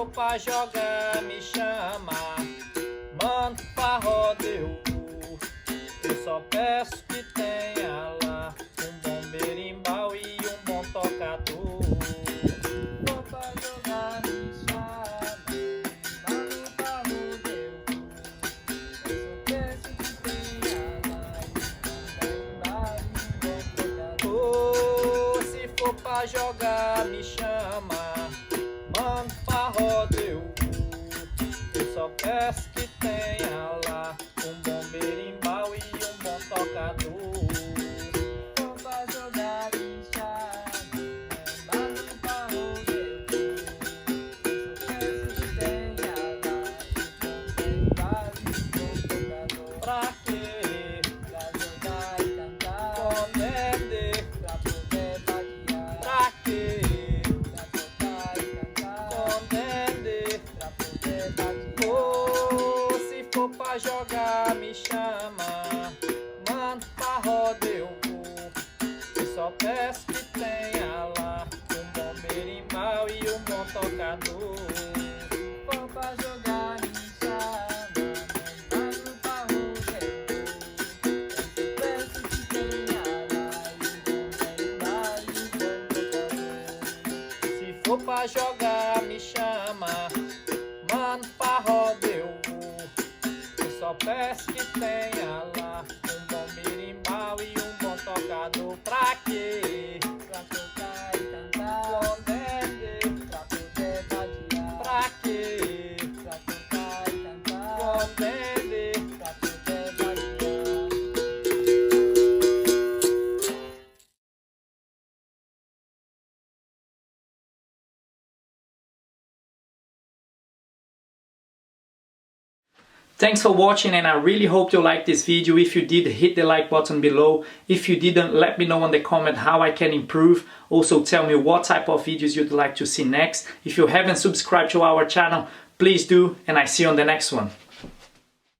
pra jogar, me chama. Mando pra roda eu vou. Eu só peço que tenha lá um bom berimbau e um bom tocador. Vou pra jogar, me chama. Mando pra roda eu vou. Eu só peço que tenha lá um bom berimbau e um bom tocador. Se for pra jogar, me chama. Mando pra roda eu vou. Eu só peço que tenha lá um bom berimbau e um bom tocador. Vou pra jogar e chave, mando pra roda eu vou. Eu só peço que tenha lá um bom berimbau e um bom tocador. Pra quê? Pra jogar e cantar, contender, pra poder vaguear. Pra quê? Pra jogar, me chama. Mando pra roda eu vou. Eu só peço que tenha lá um bom berimbau e um bom tocador. Vou pra jogar, me chama. Mando pra roda eu vou. Eu só peço que tenha lá um bom berimbau e um bom tocador. Se for pra jogar, me chama. Mando pra roda eu vou. Só peço que tenha lá um bom berimbau e um bom tocador. Pra quê? Pra tocar e cantar, contender, pra poder vaguear. Pra quê? Pra tocar e cantar, contender, pra poder vaguear. Thanks for watching, and I really hope you liked this video. If you did, hit the like button below. If you didn't, let me know in the comment how I can improve. Also tell me what type of videos you'd like to see next. If you haven't subscribed to our channel, please do, and I see you on the next one.